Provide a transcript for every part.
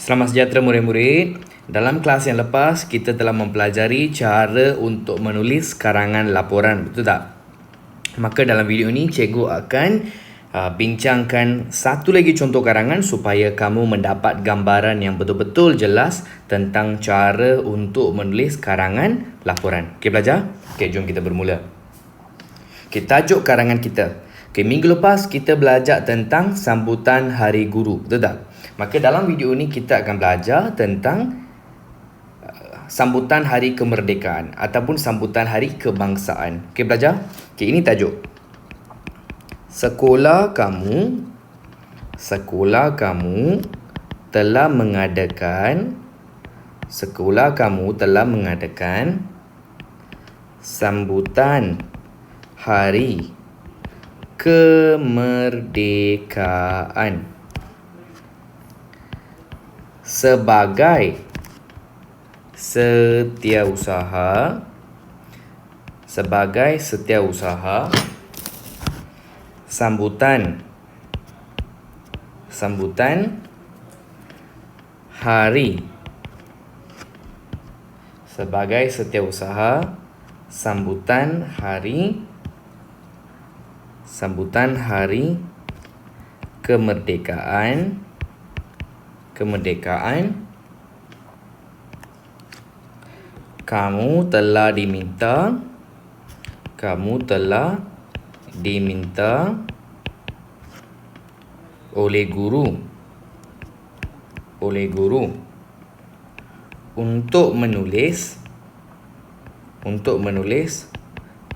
Selamat sejahtera murid-murid. Dalam kelas yang lepas, kita telah mempelajari cara untuk menulis karangan laporan. Betul tak? Maka dalam video ini, cikgu akan bincangkan satu lagi contoh karangan supaya kamu mendapat gambaran yang betul-betul jelas tentang cara untuk menulis karangan laporan. Okey pelajar? Okey, jom kita bermula. Okey, tajuk karangan kita. Okey, minggu lepas kita belajar tentang sambutan Hari Guru. Betul tak? Maka dalam video ini kita akan belajar tentang sambutan Hari Kemerdekaan ataupun sambutan Hari Kebangsaan. Okey belajar? Okey, ini tajuk. Sekolah kamu telah mengadakan sambutan Hari Kemerdekaan sebagai setiausaha sambutan hari kemerdekaan kamu telah diminta oleh guru untuk menulis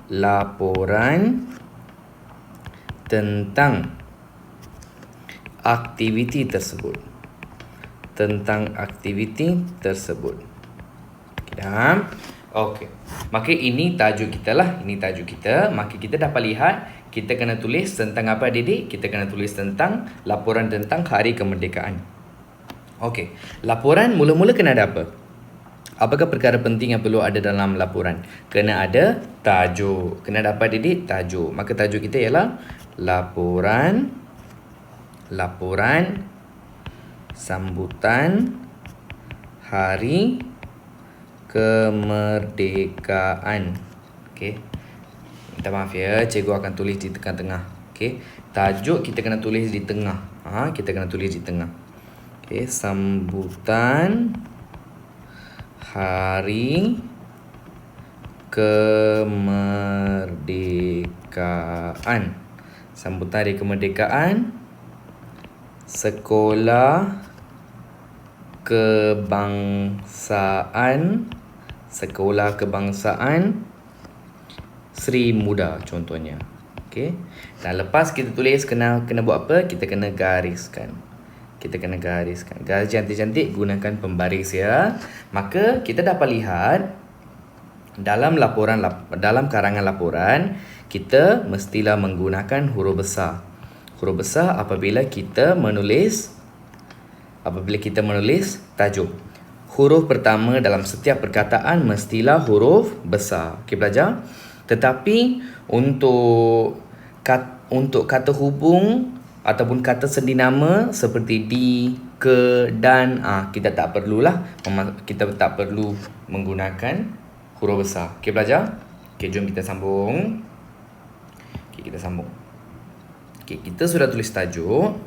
laporan tentang aktiviti tersebut. Dah. Okey. Maka ini tajuk kita lah. Maka kita dapat lihat kita kena tulis tentang apa didik? Kita kena tulis tentang laporan tentang Hari Kemerdekaan. Okey. Laporan mula-mula kena ada apa? Apakah perkara penting yang perlu ada dalam laporan? Kena ada tajuk. Kena ada apa didik? Tajuk. Maka tajuk kita ialah laporan sambutan Hari Kemerdekaan. Okey. Minta maaf ya, cikgu akan tulis di tengah-tengah. Okey. Tajuk kita kena tulis di tengah. Okey, sambutan Hari Kemerdekaan. Sambutan Hari Kemerdekaan. Sekolah Kebangsaan Sri Muda contohnya. Okey. Dan lepas kita tulis kena buat apa? Kita kena gariskan. Garis cantik-cantik, gunakan pembaris ya. Maka kita dapat lihat dalam karangan laporan kita mestilah menggunakan huruf besar. Huruf besar apabila kita menulis tajuk. Huruf pertama dalam setiap perkataan mestilah huruf besar. Okey belajar? Tetapi untuk kata hubung ataupun kata sendinama seperti di, ke, dan, kita tak perlu menggunakan huruf besar. Okey belajar? Okey, jom kita sambung. Okey, kita sudah tulis tajuk.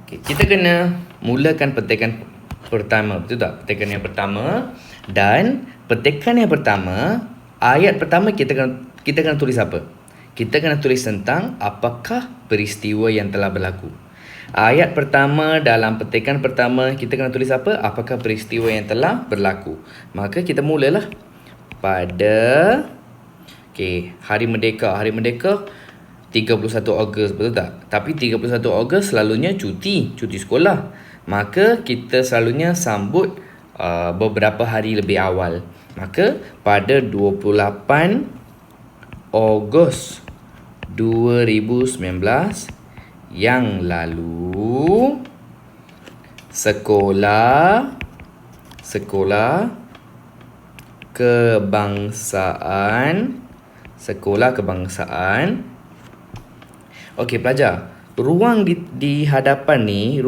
Okay, kita kena mulakan petikan pertama. Betul tak? Petikan yang pertama. Dan petikan yang pertama, ayat pertama kita kena tulis apa? Kita kena tulis tentang apakah peristiwa yang telah berlaku. Ayat pertama dalam petikan pertama kita kena tulis apa? Apakah peristiwa yang telah berlaku. Maka kita mulalah pada Hari Merdeka 31 Ogos, betul tak? Tapi 31 Ogos selalunya cuti sekolah. Maka kita selalunya sambut beberapa hari lebih awal. Maka pada 28 Ogos 2019 yang lalu Sekolah Kebangsaan. Okey pelajar, ruang di hadapan ni,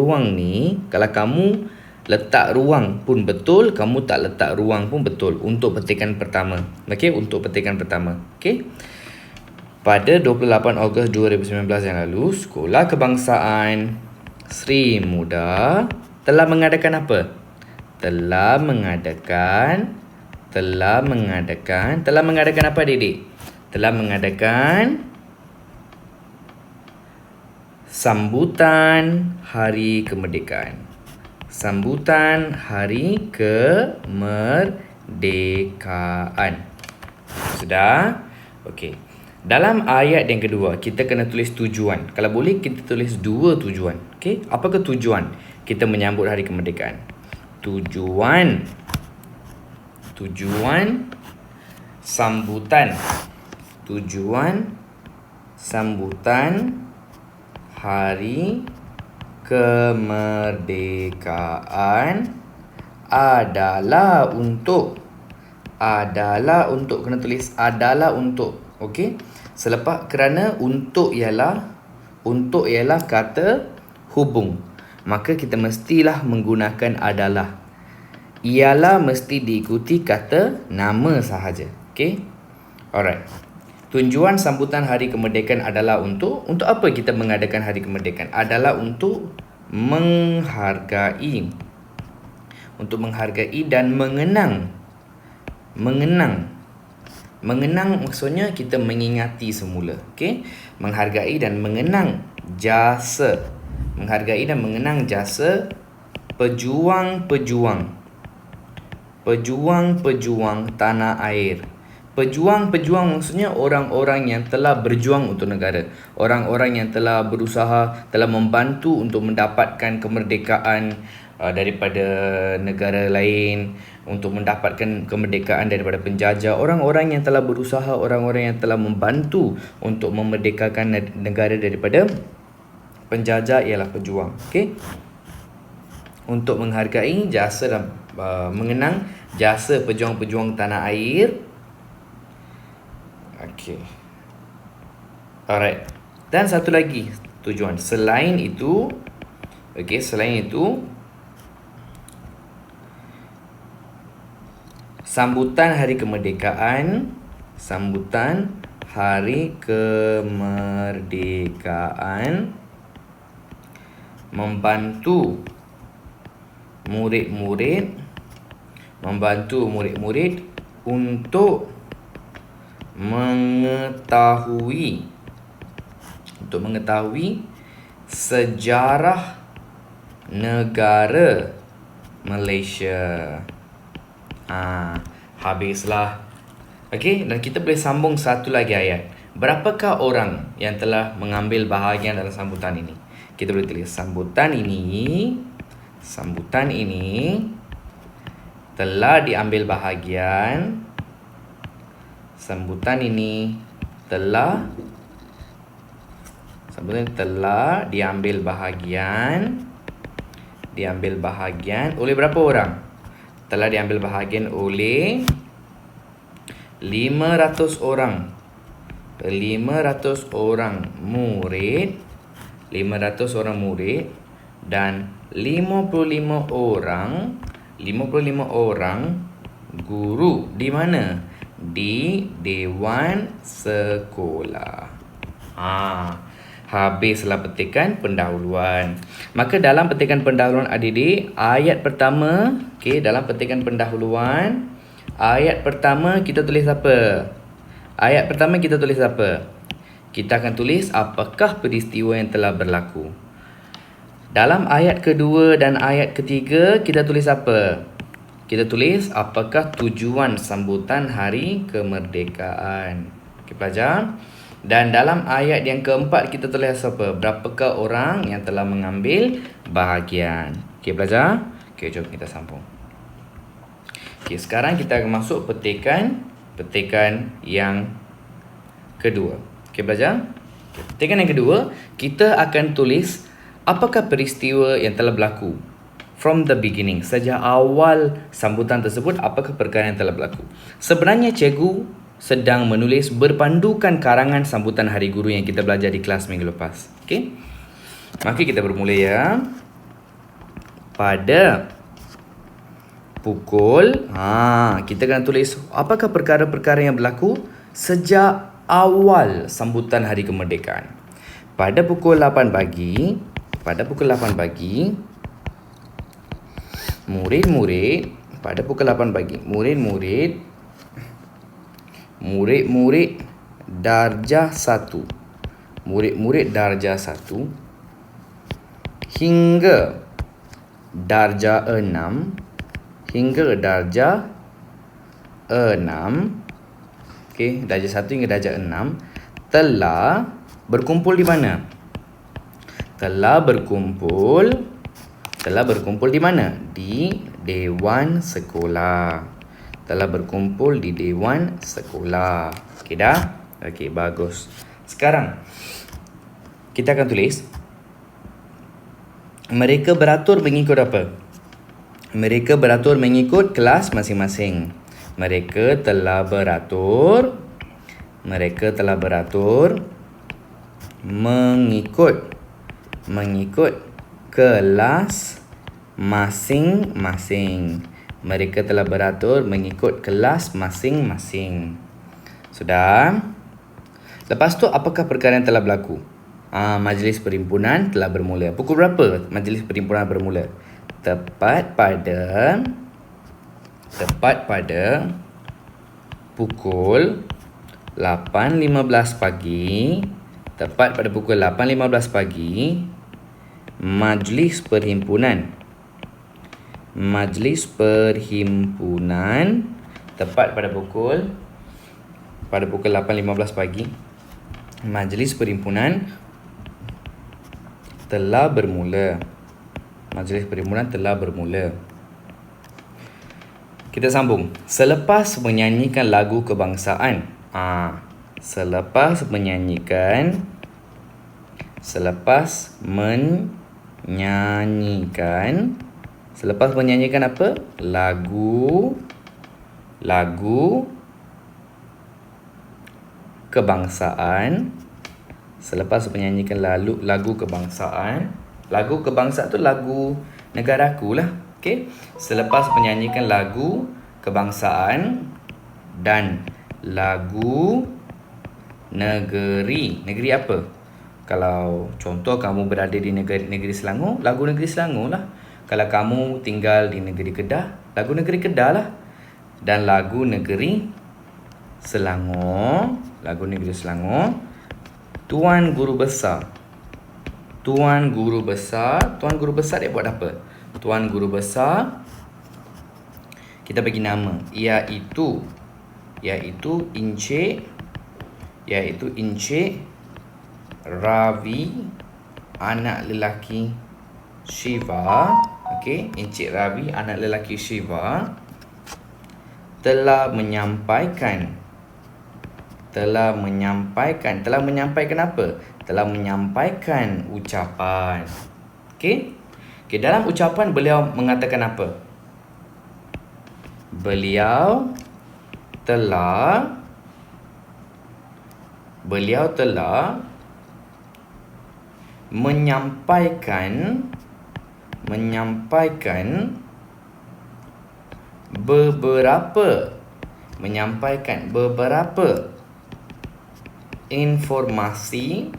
kalau kamu letak ruang pun betul, kamu tak letak ruang pun betul untuk petikan pertama. Okey, untuk petikan pertama. Okey. Pada 28 Ogos 2019 yang lalu, Sekolah Kebangsaan Sri Muda telah mengadakan apa? Telah mengadakan apa, Didik? Telah mengadakan sambutan Hari Kemerdekaan. Sambutan Hari Kemerdekaan. Sudah? Okey. Dalam ayat yang kedua, kita kena tulis tujuan. Kalau boleh, kita tulis 2 tujuan. Okey? Apakah tujuan kita menyambut Hari Kemerdekaan? Tujuan sambutan. Tujuan sambutan Hari Kemerdekaan adalah untuk kena tulis adalah untuk. Okey? Selepas kerana untuk ialah kata hubung. Maka kita mestilah menggunakan adalah. Ialah mesti diikuti kata nama sahaja. Okey? Alright. Tujuan sambutan Hari Kemerdekaan adalah untuk apa kita mengadakan Hari Kemerdekaan? Adalah untuk menghargai. Untuk menghargai dan mengenang. Mengenang maksudnya kita mengingati semula. Okey? Menghargai dan mengenang jasa. Menghargai dan mengenang jasa pejuang-pejuang tanah air. Pejuang-pejuang maksudnya orang-orang yang telah berjuang untuk negara. Orang-orang yang telah berusaha, telah membantu untuk mendapatkan kemerdekaan daripada negara lain, untuk mendapatkan kemerdekaan daripada penjajah. Orang-orang yang telah berusaha, orang-orang yang telah membantu untuk memerdekakan negara daripada penjajah ialah pejuang. Okey? Untuk menghargai jasa dan mengenang jasa pejuang-pejuang tanah air. Okey. Alright. Dan satu lagi tujuan. Selain itu, sambutan Hari Kemerdekaan membantu murid-murid untuk mengetahui sejarah negara Malaysia. Habislah. Okey, dan kita boleh sambung satu lagi ayat. Berapakah orang yang telah mengambil bahagian dalam sambutan ini? Kita boleh tulis sambutan ini telah diambil bahagian. Sambutan ini telah diambil bahagian oleh berapa orang? Telah diambil bahagian oleh 500 orang. 500 orang murid dan 55 orang guru. Di mana? Di Dewan Sekolah. Habislah petikan pendahuluan. Maka dalam petikan pendahuluan adik-adik, ayat pertama, dalam petikan pendahuluan, ayat pertama kita tulis apa? Kita akan tulis apakah peristiwa yang telah berlaku. Dalam ayat kedua dan ayat ketiga, kita tulis apa? Kita tulis apakah tujuan sambutan Hari Kemerdekaan. Okey, pelajar. Dan dalam ayat yang keempat, kita tulis apa? Berapakah orang yang telah mengambil bahagian. Okey, pelajar. Okey, jom kita sambung. Okey, sekarang kita akan masuk petikan yang kedua. Okey, pelajar. Petikan yang kedua, kita akan tulis apakah peristiwa yang telah berlaku from the beginning. Sejak awal sambutan tersebut, apakah perkara yang telah berlaku. Sebenarnya cikgu sedang menulis berpandukan karangan sambutan Hari Guru yang kita belajar di kelas minggu lepas. Okey. Maka kita bermula ya. Pada pukul. Kita kena tulis apakah perkara-perkara yang berlaku sejak awal sambutan Hari Kemerdekaan. Pada pukul 8 pagi, murid-murid darjah 1, darjah 1 hingga darjah 6, darjah 1 hingga darjah 6 telah berkumpul di mana? Telah berkumpul di mana? Di Dewan Sekolah. Telah berkumpul di Dewan Sekolah. Okey dah? Okey, bagus. Sekarang kita akan tulis mereka beratur mengikut apa? Mereka beratur mengikut kelas masing-masing. Mereka telah beratur mengikut kelas masing-masing. Mereka telah beratur mengikut kelas masing-masing. Sudah? Lepas tu apakah perkara yang telah berlaku? Majlis perhimpunan telah bermula. Pukul berapa majlis perhimpunan bermula? Tepat pada pukul 8.15 pagi. Tepat pada pukul 8.15 pagi, majlis perhimpunan tepat pada pukul 8.15 pagi, majlis perhimpunan telah bermula. Kita sambung. Selepas menyanyikan lagu kebangsaan. Selepas menyanyikan apa? Lagu kebangsaan. Selepas menyanyikan lagu kebangsaan. Lagu kebangsaan tu lagu negaraku lah. Okey. Selepas menyanyikan lagu kebangsaan dan lagu negeri. Negeri apa? Kalau contoh kamu berada di negeri Selangor, lagu negeri Selangor lah. Kalau kamu tinggal di negeri Kedah, lagu negeri Kedah lah. Dan lagu negeri Selangor, Tuan Guru Besar dia buat apa? Tuan Guru Besar, kita bagi nama, iaitu Encik Ravi, anak lelaki Shiva. Okey, Encik Ravi, anak lelaki Shiva telah menyampaikan apa? Telah menyampaikan ucapan. Okey, dalam ucapan beliau mengatakan apa? Beliau telah menyampaikan beberapa informasi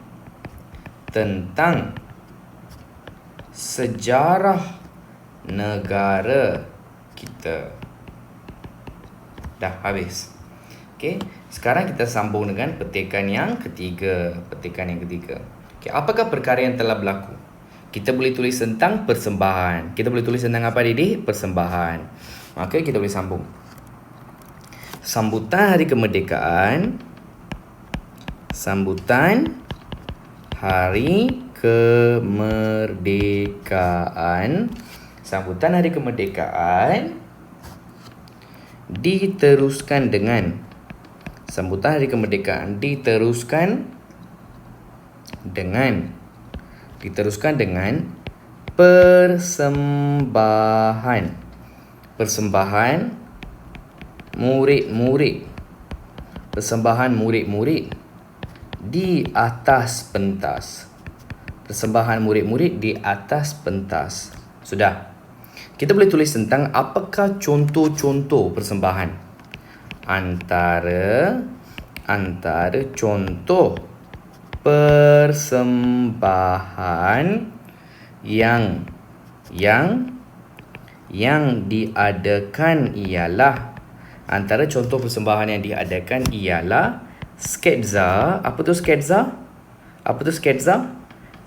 tentang sejarah negara kita. Dah habis. Okey, sekarang kita sambung dengan petikan yang ketiga. Okey, apakah perkara yang telah berlaku? Kita boleh tulis tentang persembahan. Kita boleh tulis tentang apa, Didik? Persembahan. Okey, kita boleh sambung. Sambutan Hari Kemerdekaan. Sambutan Hari Kemerdekaan diteruskan dengan persembahan murid-murid di atas pentas. Sudah. kita boleh tulis tentang apakah contoh-contoh persembahan. Antara contoh persembahan yang diadakan ialah, antara contoh persembahan yang diadakan ialah sketsa. Apa tu sketsa?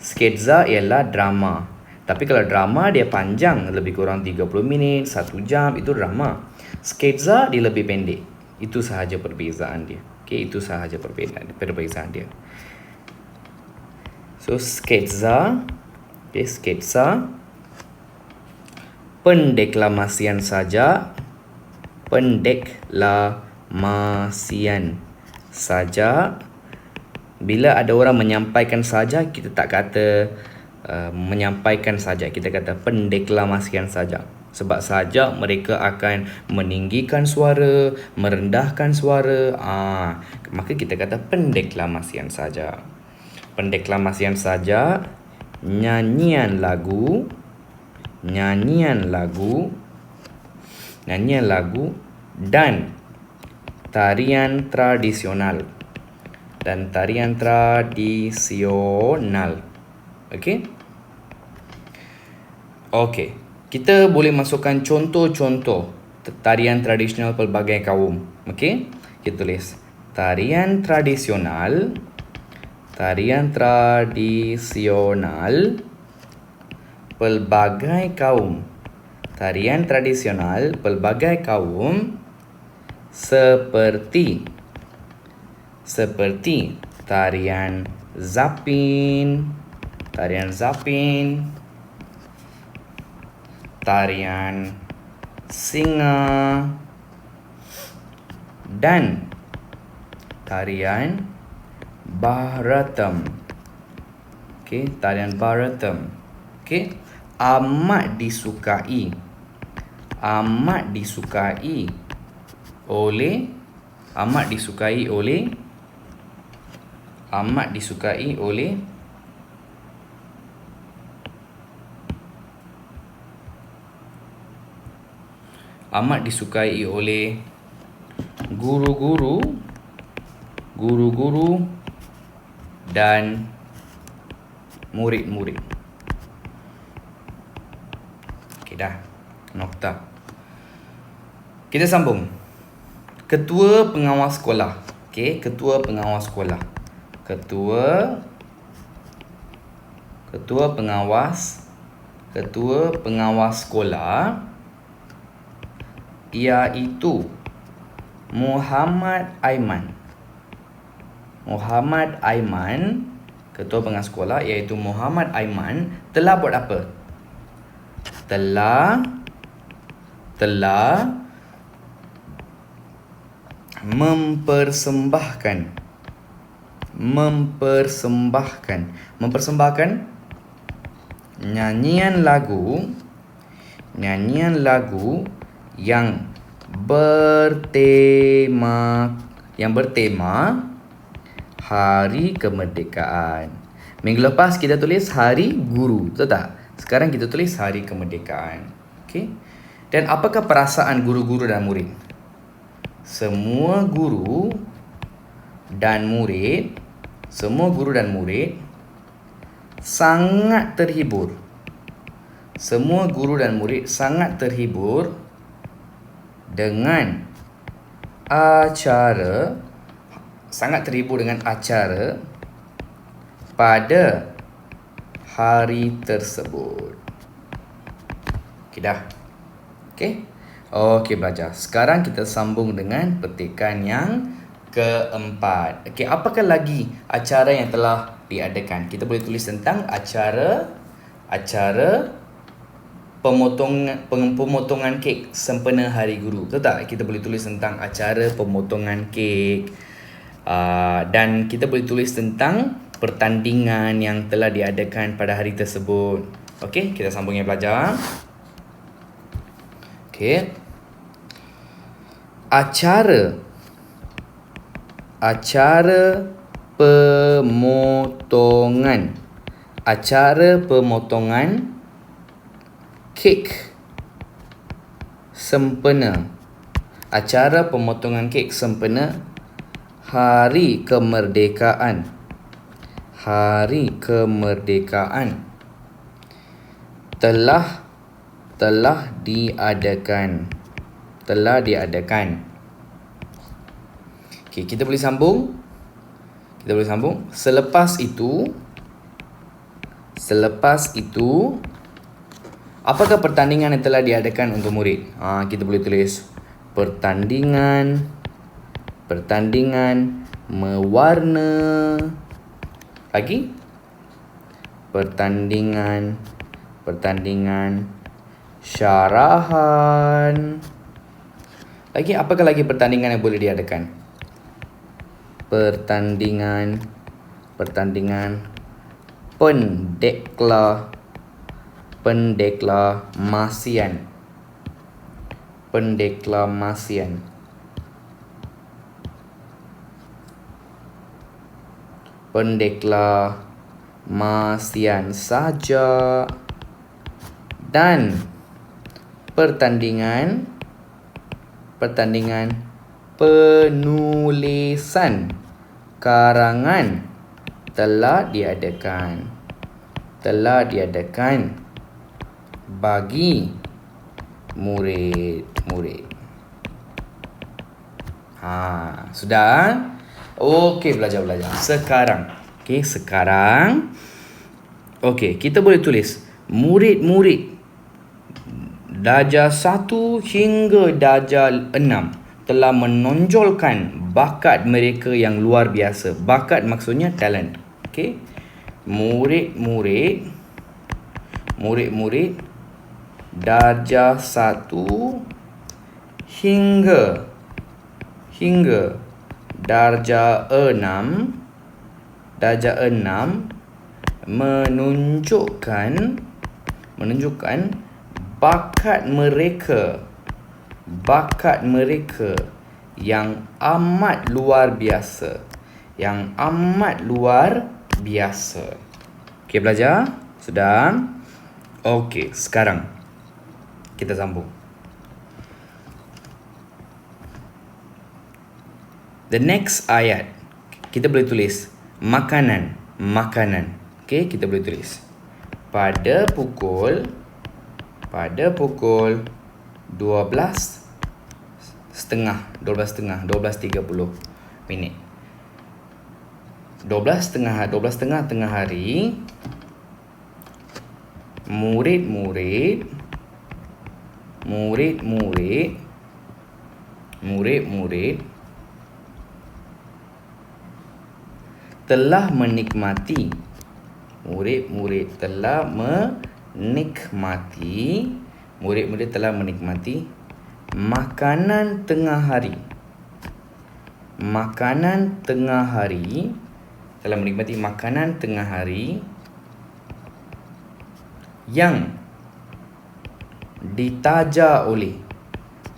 Sketsa ialah drama. Tapi kalau drama dia panjang, lebih kurang 30 minit, 1 jam, itu drama. Sketsa dia lebih pendek. Itu sahaja perbezaan dia. Okay, itu sahaja perbezaan dia. So sketsa, okay, sketsa, pendeklamasian saja. Bila ada orang menyampaikan saja, kita tak kata menyampaikan saja, kita kata pendeklamasian saja. Sebab saja mereka akan meninggikan suara, merendahkan suara, maka kita kata pendeklamasian saja. Pendeklamasian saja, nyanyian lagu dan tarian tradisional. Okey, kita boleh masukkan contoh-contoh tarian tradisional pelbagai kaum. Okey, kita tulis tarian tradisional pelbagai kaum. Tarian tradisional pelbagai kaum seperti tarian zapin, tarian singa, dan tarian Bharatam. Okey, tarian Bharatam. Okey, amat disukai oleh guru-guru dan murid-murid. Okey dah, nokta. Kita sambung. Ketua pengawas sekolah. Okey, ketua pengawas sekolah. Ketua pengawas sekolah iaitu Muhammad Aiman, ketua pengawas sekolah iaitu Muhammad Aiman telah buat apa? Telah mempersembahkan nyanyian lagu yang bertema Hari Kemerdekaan. Minggu lepas kita tulis Hari Guru, betul tak? Sekarang kita tulis Hari Kemerdekaan. Okey. Dan apakah perasaan guru-guru dan murid? Semua guru dan murid sangat terhibur. Dengan acara pada hari tersebut. Okey dah. Okey. Okey belajar. Sekarang kita sambung dengan petikan yang keempat. Okey, apakah lagi acara yang telah diadakan? Kita boleh tulis tentang acara pemotongan kek sempena Hari Guru. Betul tak? Kita boleh tulis tentang acara pemotongan kek. Dan kita boleh tulis tentang pertandingan yang telah diadakan pada hari tersebut. Okey, kita sambung ya pelajar. Okey. Acara pemotongan kek sempena. Acara pemotongan kek sempena Hari Kemerdekaan. Hari Kemerdekaan. Telah diadakan. Telah diadakan. Okey, kita boleh sambung. Selepas itu, apakah pertandingan yang telah diadakan untuk murid? Kita boleh tulis pertandingan mewarna. Lagi? Pertandingan syarahan. Lagi, apakah lagi pertandingan yang boleh diadakan? Pertandingan pendeklamasian. Pendeklamasian saja. Dan pertandingan penulisan karangan telah diadakan bagi murid-murid. Sudah? Okey, belajar. Sekarang. Okey, kita boleh tulis murid-murid darjah 1 hingga darjah 6 telah menonjolkan bakat mereka yang luar biasa. Bakat maksudnya talent. Okey. Murid-murid darjah 1 hingga darjah 6 menunjukkan bakat mereka yang amat luar biasa. Okey, belajar? Sudah? Okey, sekarang kita sambung. The next ayat, kita boleh tulis makanan. Okey, kita boleh tulis pada pukul 12.30 minit. 12.30 tengah hari, murid-murid telah menikmati makanan tengah hari. Telah menikmati makanan tengah hari yang ditaja oleh,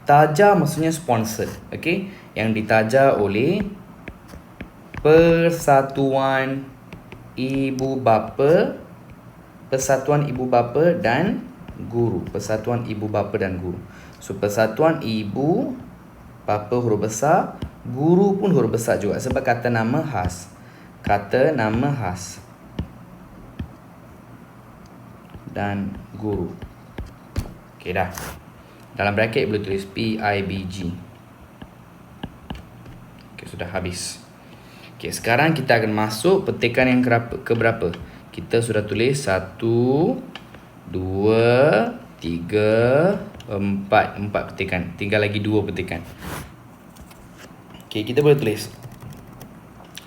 taja maksudnya sponsor. Okey, yang ditaja oleh Persatuan Ibu Bapa dan Guru. So, Persatuan Ibu Bapa huruf besar, Guru pun huruf besar juga sebab kata nama khas. Dan guru. Okey dah. Dalam bracket boleh tulis PIBG. Okey, sudah habis. Okey, sekarang kita akan masuk petikan yang ke berapa? Kita sudah tulis 1, 2, 3, 4 petikan. Tinggal lagi 2 petikan. Okey, kita boleh tulis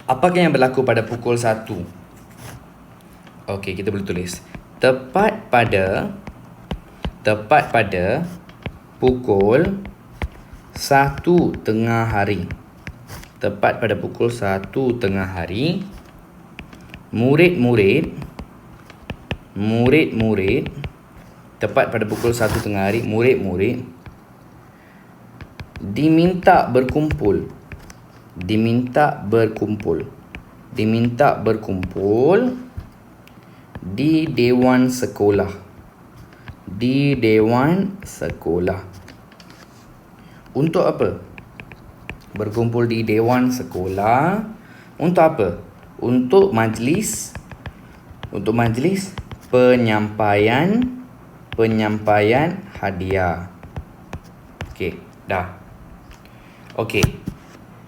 apakah yang berlaku pada pukul 1? Okey, kita boleh tulis tepat pada pukul 1 tengah hari. Tepat pada pukul 1 tengah hari, murid-murid tepat pada pukul 1 tengah hari, murid-murid diminta berkumpul di dewan sekolah. Untuk apa? Berkumpul di dewan sekolah. Untuk apa? Untuk majlis penyampaian hadiah. Okey, dah. Okey.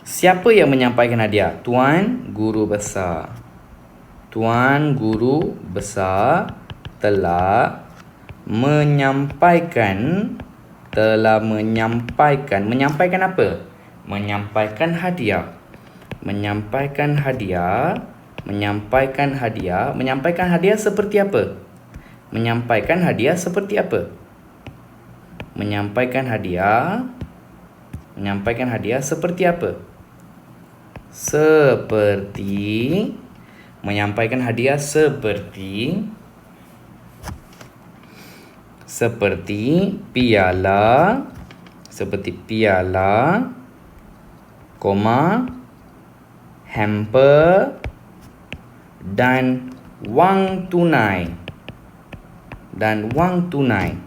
Siapa yang menyampaikan hadiah? Tuan Guru Besar. Tuan Guru Besar telah menyampaikan menyampaikan apa? Menyampaikan hadiah. Menyampaikan hadiah seperti apa? Menyampaikan hadiah seperti apa? Menyampaikan hadiah seperti apa? Menyampaikan hadiah seperti piala, hamper dan wang tunai.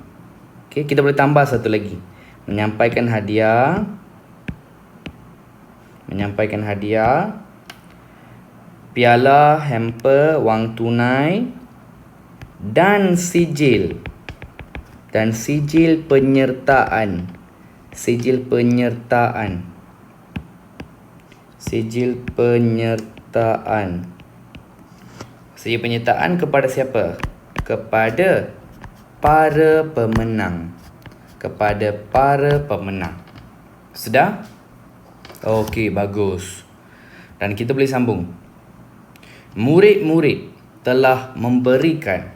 Okey, kita boleh tambah satu lagi. Menyampaikan hadiah, piala, hamper, wang tunai dan sijil penyertaan. Sijil penyertaan kepada siapa? Kepada para pemenang. Sudah? Okey, bagus. Dan kita boleh sambung. Murid-murid telah memberikan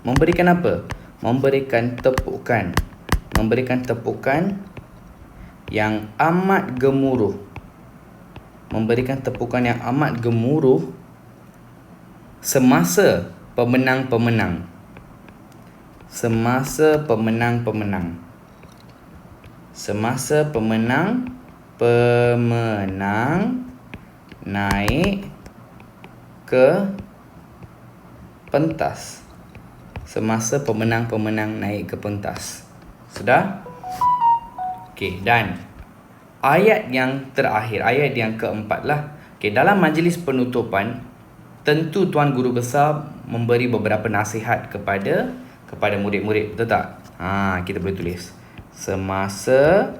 memberikan apa? Memberikan tepukan yang amat gemuruh. Semasa pemenang-pemenang naik ke pentas. Sudah? Okey, dan ayat yang terakhir, ayat yang keempat lah. Okey, dalam majlis penutupan, tentu Tuan Guru Besar memberi beberapa nasihat kepada murid-murid, betul tak? Kita boleh tulis. Semasa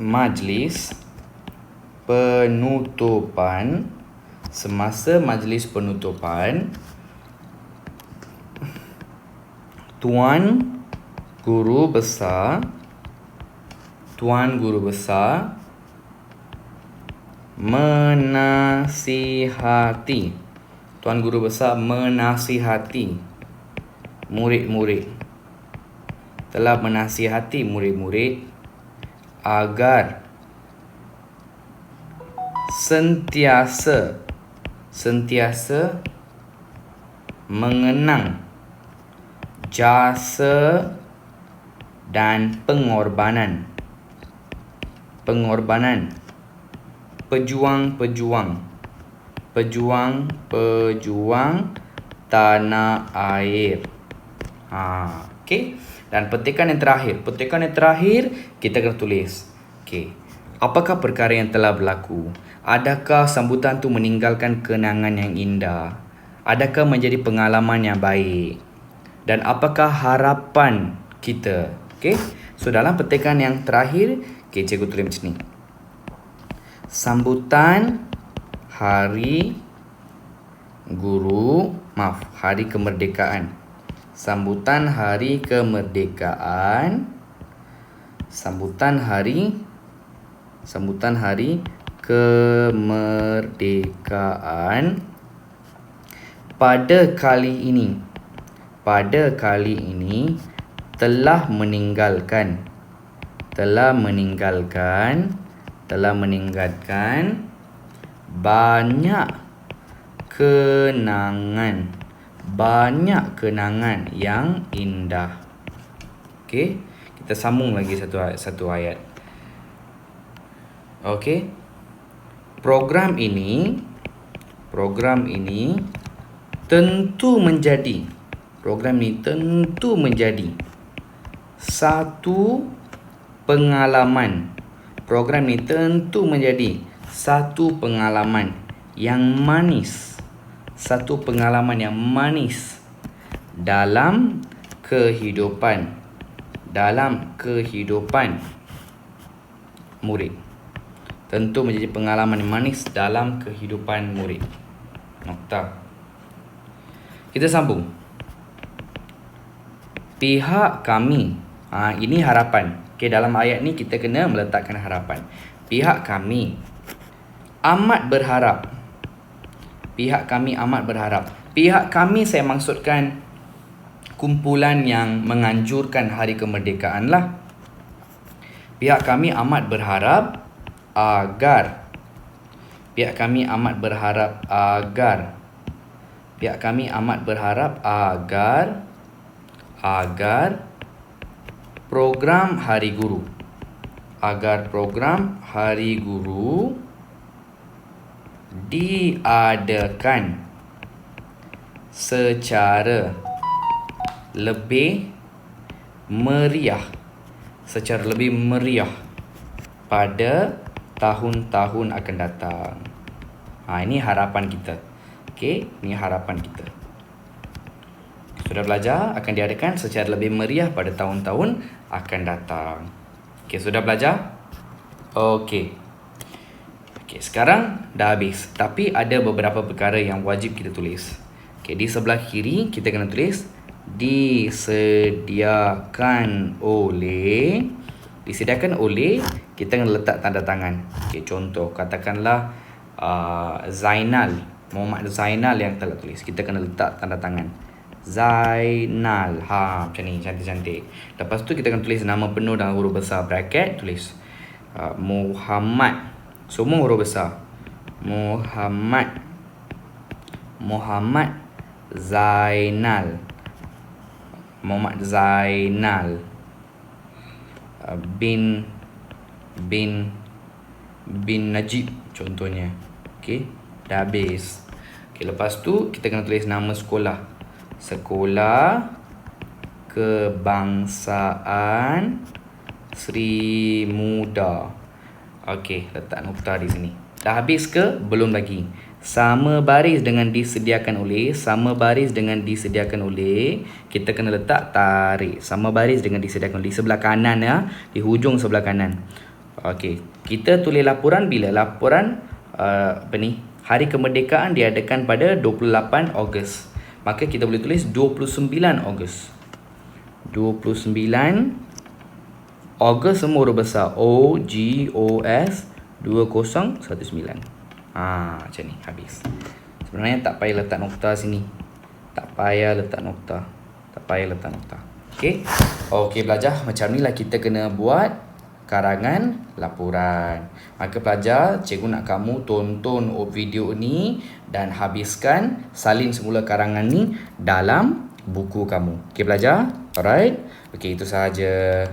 majlis penutupan, Tuan Guru Besar menasihati murid-murid. Telah menasihati murid-murid agar sentiasa mengenang jasa dan pengorbanan pejuang tanah air. Okey. Dan petikan yang terakhir kita akan tulis. Okey. Apakah perkara yang telah berlaku? Adakah sambutan tu meninggalkan kenangan yang indah? Adakah menjadi pengalaman yang baik? Dan apakah harapan kita? Okey. So dalam petikan yang terakhir, cikgu tulis macam ni. Sambutan hari kemerdekaan. Sambutan hari kemerdekaan pada kali ini telah meninggalkan banyak kenangan yang indah. Okey, kita sambung lagi satu ayat. Okey. Program ini Program ini tentu menjadi satu pengalaman. Program ini tentu menjadi satu pengalaman yang manis. Satu pengalaman yang manis dalam kehidupan murid. Tentu menjadi pengalaman yang manis dalam kehidupan murid. Nokta. Kita sambung. Pihak kami. Ini harapan. Dalam ayat ni kita kena meletakkan harapan. Pihak kami amat berharap. Pihak kami saya maksudkan kumpulan yang menganjurkan hari kemerdekaan lah. Pihak kami amat berharap agar program Hari Guru diadakan secara lebih meriah pada tahun-tahun akan datang. Ini harapan kita. Ini harapan kita. Sudah belajar akan diadakan secara lebih meriah pada tahun-tahun akan datang. Sudah belajar? Sekarang dah habis. Tapi ada beberapa perkara yang wajib kita tulis. Di sebelah kiri kita kena tulis disediakan oleh, kita kena letak tanda tangan. Contoh katakanlah Muhammad Zainal yang telah tulis. Kita kena letak tanda tangan Zainal. Macam ni, cantik-cantik. Lepas tu kita akan tulis nama penuh dengan huruf besar, bracket, tulis Muhammad. Semua huruf besar. Muhammad Zainal bin Najib contohnya. Dah habis. Lepas tu kita kena tulis nama sekolah. Sekolah Kebangsaan Sri Muda. Letak nokta di sini. Dah habis ke? Belum lagi. Sama baris dengan disediakan oleh. Kita kena letak tarik. Sama baris dengan disediakan oleh. Di sebelah kanan ya. Di hujung sebelah kanan. Kita tulis laporan bila? Laporan Hari Kemerdekaan diadakan pada 28 Ogos. Maka kita boleh tulis 29 Ogos. 29 Ogos semua huruf besar. OGOS 2019. Macam ni, habis. Sebenarnya tak payah letak nokta sini. Tak payah letak nokta. Belajar macam ni lah kita kena buat karangan laporan. Maka pelajar, cikgu nak kamu tonton video ni dan habiskan, salin semula karangan ni dalam buku kamu. Pelajar? Alright? Itu sahaja.